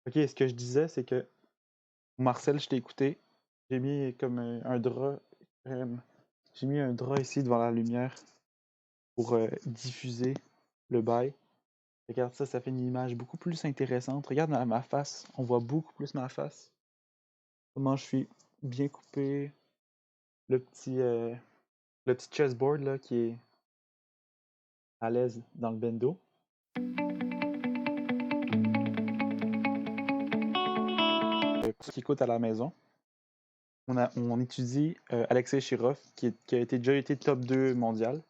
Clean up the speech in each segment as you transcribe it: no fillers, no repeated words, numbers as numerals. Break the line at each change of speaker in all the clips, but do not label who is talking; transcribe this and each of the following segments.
Ok, ce que je disais, c'est que Marcel, je t'ai écouté. J'ai mis comme un drap. euh, j'ai mis un drap ici devant la lumière pour diffuser le bail. Regarde ça, ça fait une image beaucoup plus intéressante. Regarde ma face, on voit beaucoup plus ma face. Comment je suis bien coupé. Le petit chessboard là, qui est à l'aise dans le bendo. Pour ceux qui écoutent à la maison, on étudie Alexei Shirov, qui a déjà été top 2 mondial.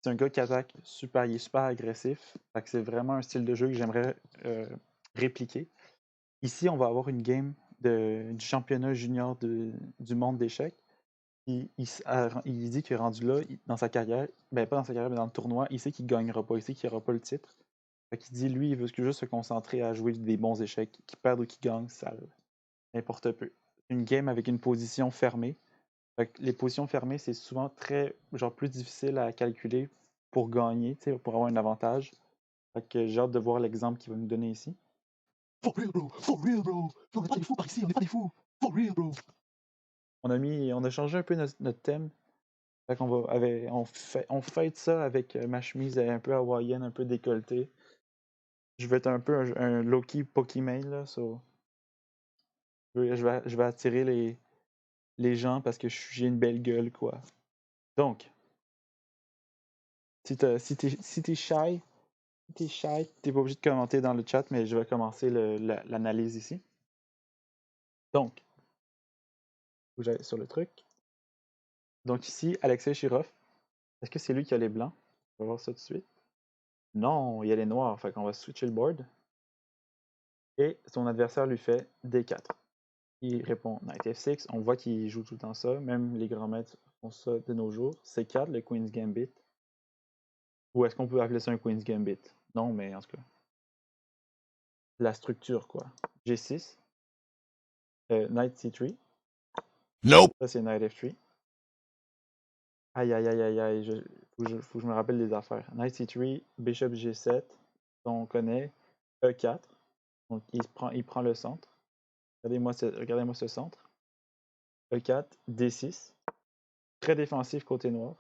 C'est un gars qui attaque super, il est super agressif. Fait que c'est vraiment un style de jeu que j'aimerais répliquer. Ici, on va avoir une game du championnat junior du monde d'échecs. Il dit qu'il est rendu là dans sa carrière, ben pas dans sa carrière, mais dans le tournoi, il sait qu'il gagnera pas, il sait qu'il n'aura pas le titre. Fait qu'il dit, lui, il veut juste se concentrer à jouer des bons échecs, qu'il perde ou qu'il gagne, ça n'importe peu. Une game avec une position fermée. Fait que les positions fermées, c'est souvent genre plus difficile à calculer pour gagner, pour avoir un avantage. Fait que j'ai hâte de voir l'exemple qu'il va nous donner ici.
For real, bro! For real, bro! On n'est pas des fous par ici, on n'est pas des fous! For real, bro!
On a changé un peu notre thème. Fait qu'on on fête ça avec ma chemise un peu hawaïenne, un peu décolletée. Je vais être un peu un low-key Pokimane, là, so, je vais attirer les gens parce que j'ai une belle gueule, quoi. Donc, si t'es shy, t'es pas obligé de commenter dans le chat, mais je vais commencer l'analyse ici. Donc, faut que j'aille sur le truc. Donc ici, Alexei Shirov, est-ce que c'est lui qui a les blancs? On va voir ça tout de suite. Non, il y a les noirs, fait qu'on va switcher le board. Et son adversaire lui fait D4. Il répond Knight F6. On voit qu'il joue tout le temps ça. Même les grands maîtres font ça de nos jours. C4, le Queen's Gambit. Ou est-ce qu'on peut appeler ça un Queen's Gambit? Non, mais en tout cas. La structure, quoi. G6. Knight C3.
Nope!
Ça, c'est Knight F3. Aïe, aïe, aïe, aïe, aïe. Faut que je me rappelle des affaires. Knight C3, Bishop G7. On connaît. E4. Donc, il prend le centre. Regardez-moi ce centre. E4, D6. Très défensif côté noir.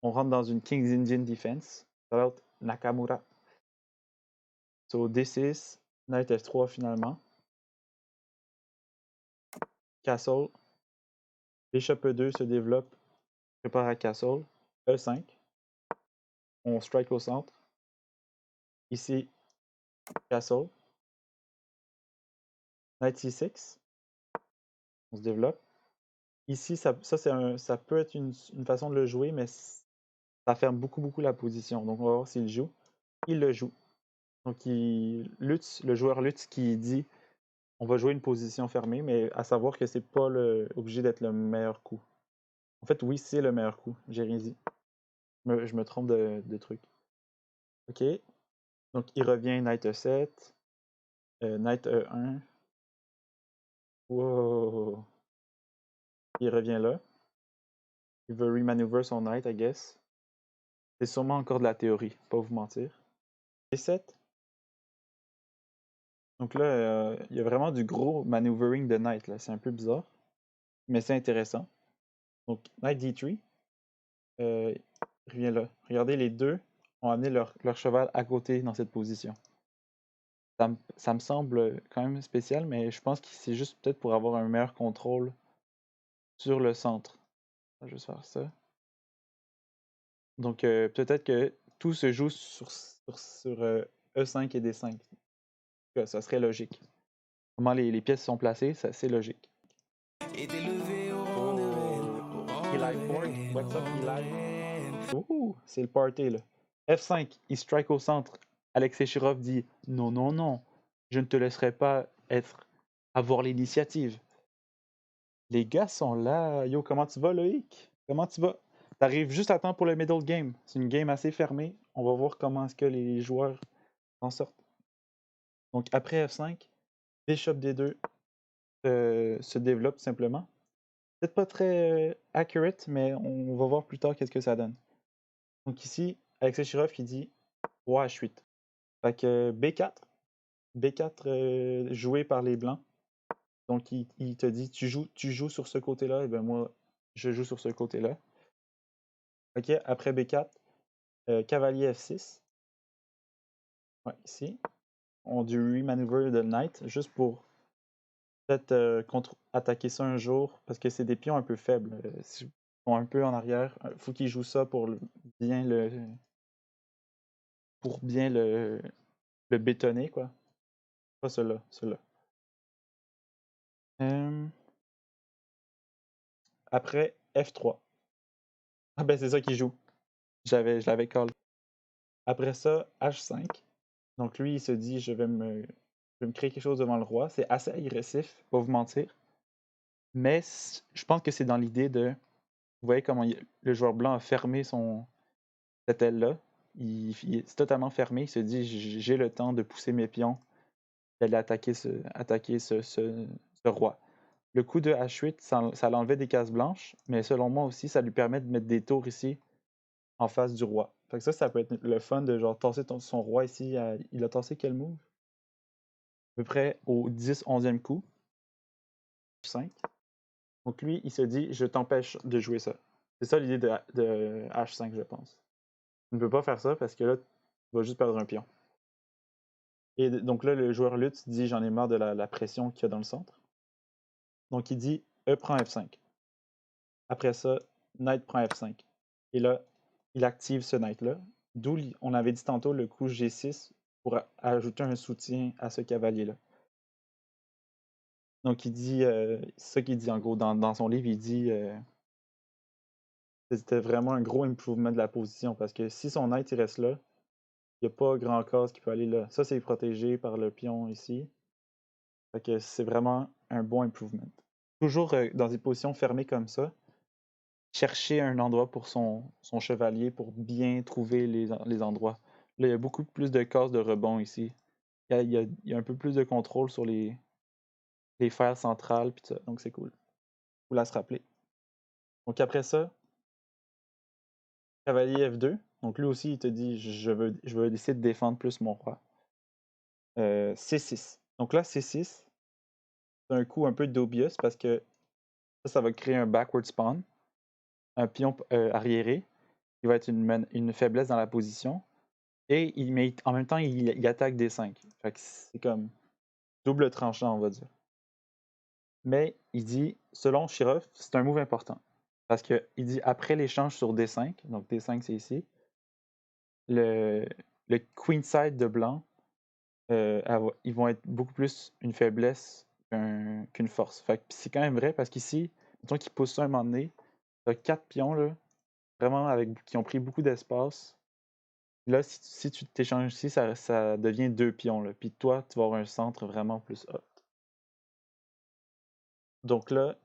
On rentre dans une King's Indian Defense. Shout out Nakamura. So D6, Knight F3 finalement. Castle. Bishop E2 se développe. Prépare à Castle. E5. On strike au centre. Ici, Castle. Knight C6. On se développe. Ici, ça peut être une façon de le jouer, mais ça ferme beaucoup, beaucoup la position. Donc, on va voir s'il joue. Il le joue. Donc, le joueur Lutz qui dit on va jouer une position fermée, mais à savoir que c'est pas obligé d'être le meilleur coup. En fait, oui, c'est le meilleur coup. J'ai rien dit. Je me trompe de truc. OK. Donc, il revient Knight E7. Knight E1. Wow. Il revient là. Il veut remaneuver son Knight, I guess. C'est sûrement encore de la théorie, pas vous mentir. E7. Donc là, il y a vraiment du gros maneuvering de Knight, là. C'est un peu bizarre, mais c'est intéressant. Donc, Knight D3. Il revient là. Regardez, les deux ont amené leur cheval à côté dans cette position. Ça me semble quand même spécial, mais je pense que c'est juste peut-être pour avoir un meilleur contrôle sur le centre. Je vais juste faire ça. Donc, peut-être que tout se joue sur E5 et D5. Ça serait logique. Comment les pièces sont placées, c'est logique. Oh! Eli Ford, what's up, Eli? Ouh, c'est le party, là. F5, il strike au centre. Alexei Shirov dit non, non, non, je ne te laisserai pas avoir l'initiative. Les gars sont là. Yo, comment tu vas, Loïc? Comment tu vas? T'arrives juste à temps pour le middle game. C'est une game assez fermée. On va voir comment est-ce que les joueurs en sortent. Donc, après F5, Bishop D2 se développe simplement. Peut-être pas très accurate, mais on va voir plus tard qu'est-ce que ça donne. Donc ici, Alexei Shirov qui dit ouais, je suis. Fait que B4, B4 joué par les blancs. Donc, il te dit, tu joues sur ce côté-là, et bien moi, je joue sur ce côté-là. OK, après B4, cavalier F6. Ouais, ici. On dit remaneuver the knight, juste pour peut-être attaquer ça un jour, parce que c'est des pions un peu faibles. Ils sont un peu en arrière. Il faut qu'ils jouent ça pour bien le bétonner, quoi. Pas cela, cela. Après F3. Ah ben c'est ça qu'il joue. Je l'avais call. Après ça, H5. Donc lui, il se dit, je vais me créer quelque chose devant le roi. C'est assez agressif, pas vous mentir. Mais je pense que c'est dans l'idée de... Vous voyez comment le joueur blanc a fermé cette aile-là. C'est totalement fermé. Il se dit, j'ai le temps de pousser mes pions, d'aller attaquer ce roi. Le coup de H8, ça l'enlevait des cases blanches, mais selon moi aussi, ça lui permet de mettre des tours ici en face du roi. Fait que ça peut être le fun de genre tasser son roi ici. Il a tassé quel move? À peu près au 10-11e coup. 5. Donc lui, il se dit, je t'empêche de jouer ça. C'est ça l'idée de H5, je pense. Tu ne peux pas faire ça parce que là, tu vas juste perdre un pion. Et donc là, le joueur lutte dit, j'en ai marre de la pression qu'il y a dans le centre. Donc il dit, E prend F5. Après ça, Knight prend F5. Et là, il active ce Knight-là. D'où on avait dit tantôt le coup G6 pour ajouter un soutien à ce cavalier-là. Donc il dit, c'est ça qu'il dit en gros dans son livre, il dit c'était vraiment un gros improvement de la position parce que si son Knight il reste là, il n'y a pas grand case qui peut aller là. Ça, c'est protégé par le pion ici. Fait que c'est vraiment un bon improvement. Toujours dans des positions fermées comme ça, chercher un endroit pour son chevalier pour bien trouver les endroits. Là, il y a beaucoup plus de cases de rebond ici. Il y a un peu plus de contrôle sur les fers centrales, pis ça, donc c'est cool. Faut la se rappeler. Donc après ça, cavalier F2. Donc lui aussi, il te dit je veux essayer de défendre plus mon roi. C6. Donc là, C6, c'est un coup un peu dubious parce que ça va créer un backward spawn, un pion arriéré. Il va être une faiblesse dans la position. Mais en même temps, il attaque D5. Fait que c'est comme double tranchant, on va dire. Mais il dit, selon Shirov, c'est un move important. Parce qu'il dit, après l'échange sur D5, donc D5 c'est ici, le queen side de blanc, ils vont être beaucoup plus une faiblesse qu'une force. Fait que c'est quand même vrai parce qu'ici, mettons qu'il pousse ça un moment donné, t'as 4 pions, là, vraiment qui ont pris beaucoup d'espace. Là, si tu t'échanges ici, ça devient 2 pions. Là. Puis toi, tu vas avoir un centre vraiment plus hot. Donc là,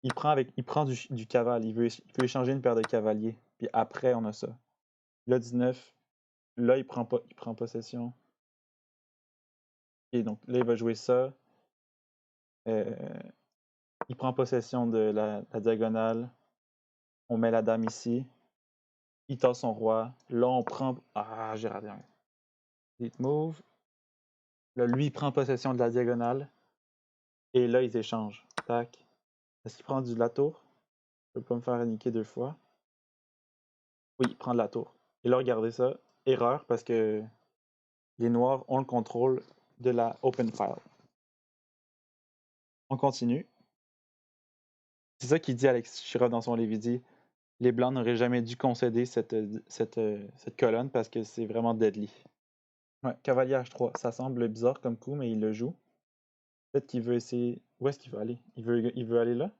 il prend du cavale. Il peut échanger une paire de cavaliers. Puis après, on a ça. Là, 19. Là, il prend possession. Et donc là, il va jouer ça. Euh, il prend possession de la diagonale. On met la dame ici. Il tasse son roi. Là, on prend. Ah, j'ai raté un. Delete move. Là, lui, il prend possession de la diagonale. Et là, ils échangent. Tac. Est-ce qu'il prend de la tour? Je peux pas me faire niquer 2 fois. Oui, il prend de la tour. Et là, regardez ça. Erreur parce que les noirs ont le contrôle de la open file. On continue. C'est ça qu'il dit Alex Shirov dans son livre. Il dit les blancs n'auraient jamais dû concéder cette colonne parce que c'est vraiment deadly. Ouais, cavalier H3. Ça semble bizarre comme coup, mais il le joue. Peut-être qu'il veut essayer. Où est-ce qu'il veut aller? Il veut aller là?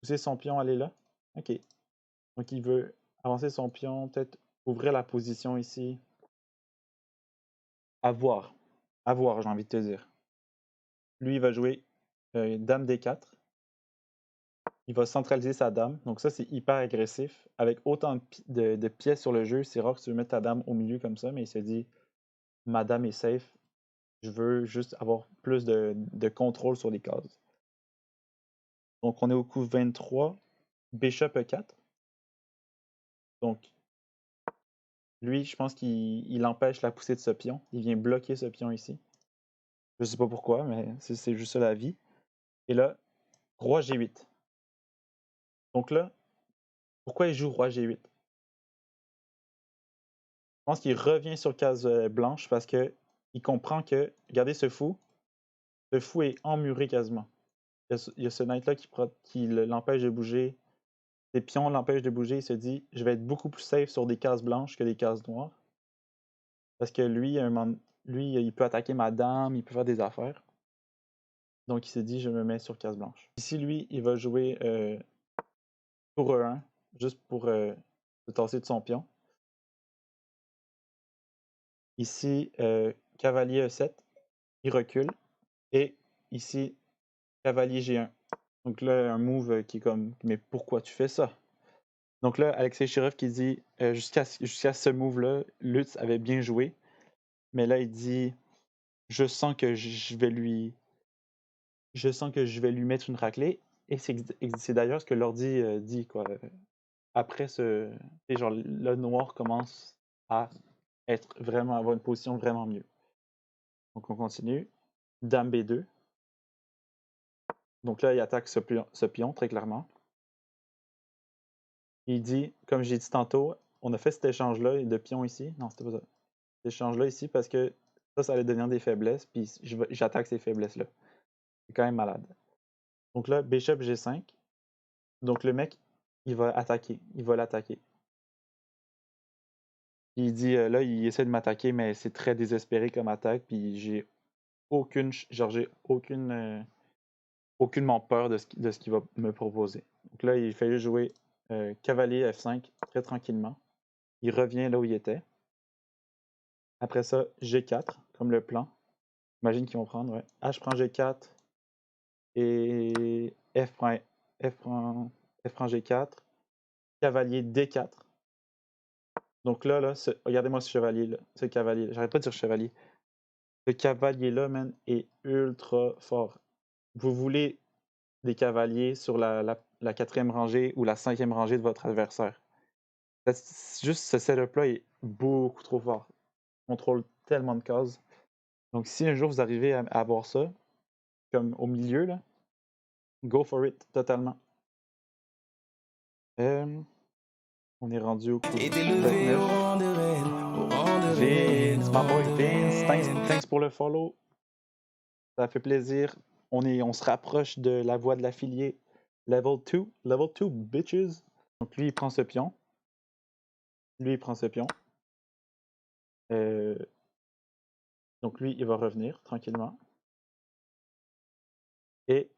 Pousser son pion, aller là? Ok. Donc il veut avancer son pion, peut-être ouvrir la position ici. À voir. À voir, j'ai envie de te dire. Lui, il va jouer dame D4. Il va centraliser sa dame. Donc ça, c'est hyper agressif. Avec autant de pièces sur le jeu, c'est rare que tu veux mettre ta dame au milieu comme ça, mais il se dit, ma dame est safe. Je veux juste avoir plus de contrôle sur les cases. Donc on est au coup 23. Bishop E4. Donc lui, je pense qu'il empêche la poussée de ce pion. Il vient bloquer ce pion ici. Je sais pas pourquoi, mais c'est juste ça la vie. Et là, roi G8. Donc là, pourquoi il joue roi G8? Je pense qu'il revient sur case blanche parce que il comprend que, regardez ce fou est emmuré quasiment. Il y a ce knight-là qui l'empêche de bouger. Ses pions l'empêchent de bouger. Il se dit, je vais être beaucoup plus safe sur des cases blanches que des cases noires. Parce que lui, lui, il peut attaquer ma dame, il peut faire des affaires. Donc il s'est dit, je me mets sur case blanche. Ici, lui, il va jouer tour E1, juste pour se tasser de son pion. Ici, cavalier E7, il recule. Et ici, cavalier G1. Donc là, un move qui est comme, mais pourquoi tu fais ça? Donc là, Alexei Shirov qui dit, jusqu'à ce move-là, Lutz avait bien joué. Mais là, il dit, je sens que je sens que je vais lui mettre une raclée. Et c'est d'ailleurs ce que l'ordi dit, quoi. Après et genre, le noir commence à avoir une position vraiment mieux. Donc on continue. Dame B2. Donc là, il attaque ce pion très clairement. Il dit, comme j'ai dit tantôt, on a fait cet échange-là de pions ici. Non, c'était pas ça. Cet échange-là ici parce que ça allait devenir des faiblesses, puis j'attaque ces faiblesses-là. C'est quand même malade. Donc là, bishop G5. Donc le mec, il va attaquer. Il va l'attaquer. Il dit, là, il essaie de m'attaquer, mais c'est très désespéré comme attaque, puis j'ai aucunement peur de ce qu'il va me proposer. Donc là, il fallait jouer cavalier F5 très tranquillement. Il revient là où il était. Après ça, G4, comme le plan. J'imagine qu'ils vont prendre, ouais. H prend G4 et F prend G4. Cavalier D4. Donc là, regardez-moi ce chevalier-là. Ce cavalier. J'arrête pas de dire chevalier. Ce cavalier-là, man, est ultra fort. Vous voulez des cavaliers sur la quatrième rangée ou la cinquième rangée de votre adversaire. Juste ce setup-là est beaucoup trop fort. Il contrôle tellement de cases. Donc si un jour vous arrivez à avoir ça, comme au milieu, là, go for it, totalement. On est rendu au coup 29. Vince, my boy Vince, thanks pour le follow. Ça fait plaisir. On se rapproche de la voie de l'affilié. Level 2, bitches. Donc lui, il prend ce pion. Lui, il prend ce pion. Donc lui, il va revenir tranquillement. Et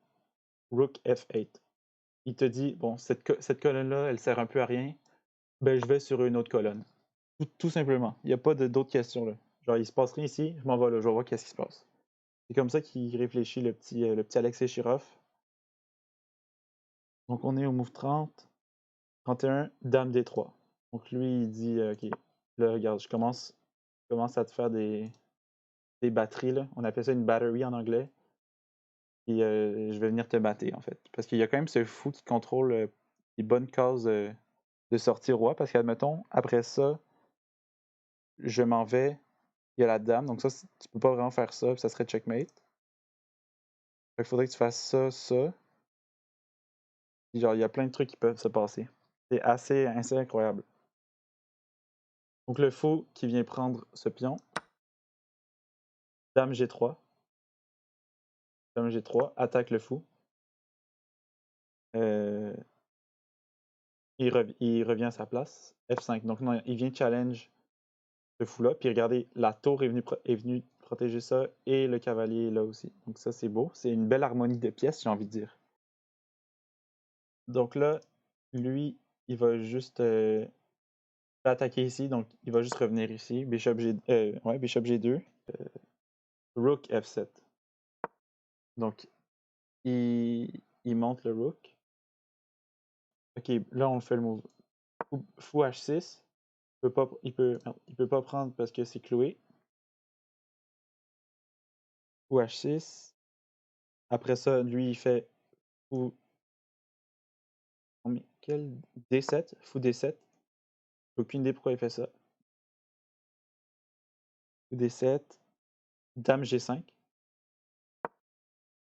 Rook F8. Il te dit, bon, cette colonne-là, elle sert un peu à rien. Ben, je vais sur une autre colonne. Tout simplement. Il n'y a pas d'autres questions là. Genre, il se passe rien ici, je m'en vais là, je vais voir qu'est-ce qui se passe. C'est comme ça qu'il réfléchit, le petit Alexei Shirov. Donc, on est au move 30. 31, Dame D3. Donc, lui, il dit, OK, là, regarde, je commence à te faire des batteries, là. On appelle ça une battery en anglais. Et je vais venir te battre, en fait. Parce qu'il y a quand même ce fou qui contrôle les bonnes cases de sortie roi. Parce qu'admettons, après ça, je m'en vais, il y a la dame. Donc ça, tu peux pas vraiment faire ça, puis ça serait checkmate. Il faudrait que tu fasses ça, ça. Puis genre, il y a plein de trucs qui peuvent se passer. C'est assez incroyable. Donc le fou qui vient prendre ce pion. Dame G3. Dame G3, attaque le fou. Il revient à sa place. F5. Donc non, il vient challenge ce fou-là. Puis regardez, la tour est venue protéger ça et le cavalier est là aussi. Donc ça, c'est beau. C'est une belle harmonie de pièces, j'ai envie de dire. Donc là, lui, il va juste attaquer ici. Donc il va juste revenir ici. Bishop G2. Rook F7. Donc, il monte le rook. Ok, là, on fait le move. Fou H6. Il peut pas prendre parce que c'est cloué. Fou H6. Après ça, lui, il fait fou. Quel D7? Fou D7. Aucune idée pourquoi il fait ça. Fou D7. Dame G5.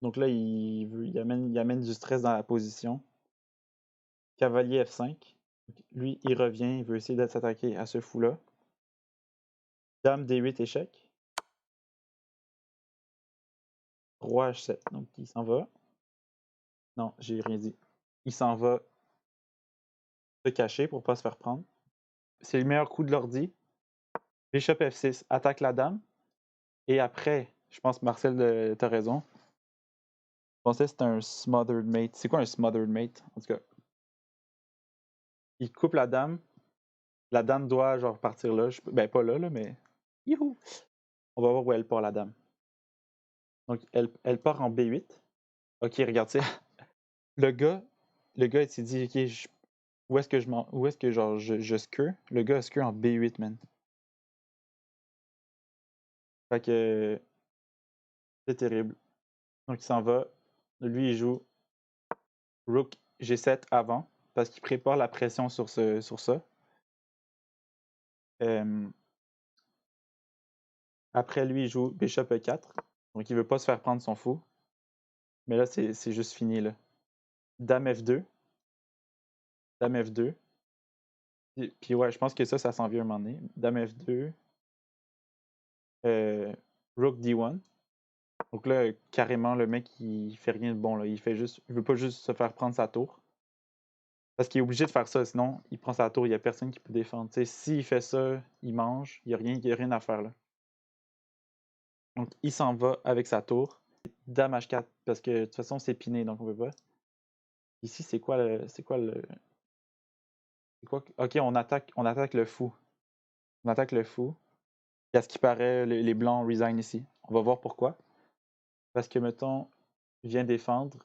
Donc là, il amène du stress dans la position. Cavalier F5. Lui, il revient, il veut essayer de s'attaquer à ce fou-là. Dame D8 échec. Roi H7. Donc il s'en va. Non, j'ai rien dit. Il s'en va se cacher pour pas se faire prendre. C'est le meilleur coup de l'ordi. Bishop F6 attaque la dame. Et après, je pense, Marcel, t'as raison. Je pensais que c'était un smothered mate. C'est quoi un smothered mate? En tout cas, il coupe la dame. La dame doit genre partir là. Ben pas là, mais. Youhou! On va voir où elle part, la dame. Donc, elle part en B8. Ok, regarde, tu sais, le gars, il s'est dit, ok, où est-ce que où est-ce que genre je screw? Le gars a screw en B8, man. Fait que c'est terrible. Donc il s'en va. Lui, il joue Rook G7 avant parce qu'il prépare la pression sur ça. Après lui, il joue Bishop E4. Donc il veut pas se faire prendre son fou. Mais là, c'est juste fini, là. Dame F2. Dame F2. Puis ouais, je pense que ça s'en vient un moment donné. Dame F2. Rook D1. Donc là, carrément, le mec, il fait rien de bon, là. Il veut pas juste se faire prendre sa tour. Parce qu'il est obligé de faire ça, sinon, il prend sa tour, il y a personne qui peut défendre. T'sais, s'il fait ça, il mange, il y a rien à faire, là. Donc, il s'en va avec sa tour. Dame H4, parce que de toute façon, c'est piné, donc on peut pas. Ici, c'est quoi le. Ok, on attaque le fou. On attaque le fou. Et à ce qui paraît, les blancs resignent ici. On va voir pourquoi. Parce que, mettons, il vient défendre.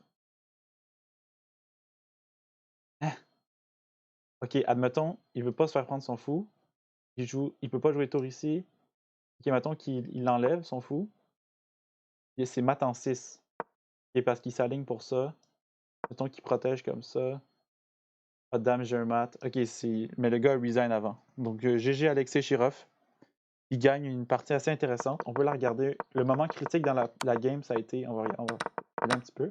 Ah! Ok, admettons, il veut pas se faire prendre son fou. Il peut pas jouer tour ici. Ok, mettons qu'il l'enlève, son fou. Et c'est mat en 6. Et parce qu'il s'aligne pour ça. Mettons qu'il protège comme ça. Ah, dame, j'ai un mat. Ok, mais le gars resign avant. Donc, GG Alexei Shirov. Il gagne une partie assez intéressante. On peut la regarder. Le moment critique dans la game, ça a été. On va regarder un petit peu.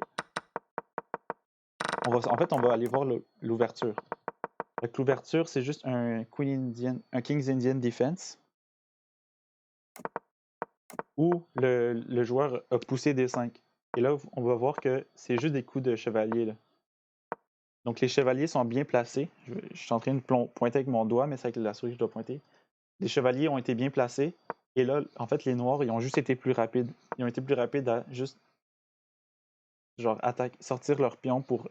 En fait, on va aller voir l'ouverture. L'ouverture, c'est juste un King's Indian Defense. Où le joueur a poussé D5. Et là, on va voir que c'est juste des coups de chevalier, là. Donc, les chevaliers sont bien placés. Je suis en train de pointer avec mon doigt, mais c'est avec la souris que je dois pointer. Les chevaliers ont été bien placés. Et là, en fait, les noirs, ils ont juste été plus rapides. Ils ont été plus rapides à juste genre sortir leur pion pour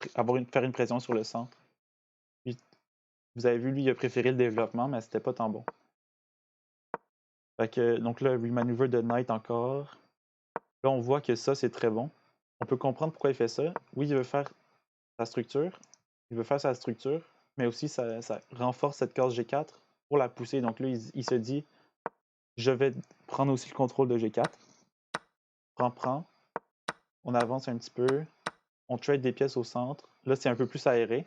faire une pression sur le centre. Puis, vous avez vu, lui, il a préféré le développement, mais c'était pas tant bon. Fait que, donc là, remaneuver de Knight encore. Là, on voit que ça, c'est très bon. On peut comprendre pourquoi il fait ça. Oui, il veut faire sa structure. Il veut faire sa structure, mais aussi ça renforce cette case G4 pour la pousser. Donc là, il se dit, je vais prendre aussi le contrôle de G4. Prends. On avance un petit peu. On trade des pièces au centre. Là, c'est un peu plus aéré.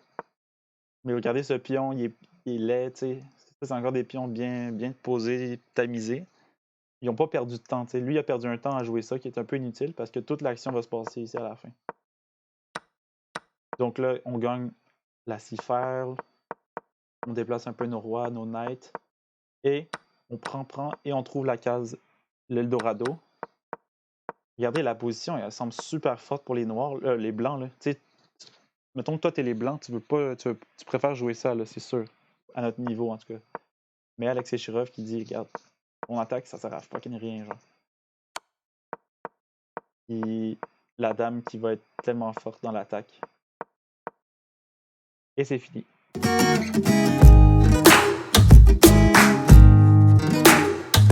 Mais regardez, ce pion, il est laid, tu sais. C'est encore des pions bien posés, tamisés. Ils n'ont pas perdu de temps, tu sais. Lui, il a perdu un temps à jouer ça qui est un peu inutile parce que toute l'action va se passer ici à la fin. Donc là, on gagne la cifère. On déplace un peu nos rois, nos knights. Et on prend et on trouve la case l'Eldorado. Regardez la position, elle semble super forte pour les noirs, les blancs. Là. Mettons que toi, t'es les blancs, tu préfères jouer ça, là, c'est sûr. À notre niveau, en tout cas. Mais Alexei Shirov qui dit, regarde, on attaque, ça sert à fucking rien, genre. Et la dame qui va être tellement forte dans l'attaque. Et c'est fini.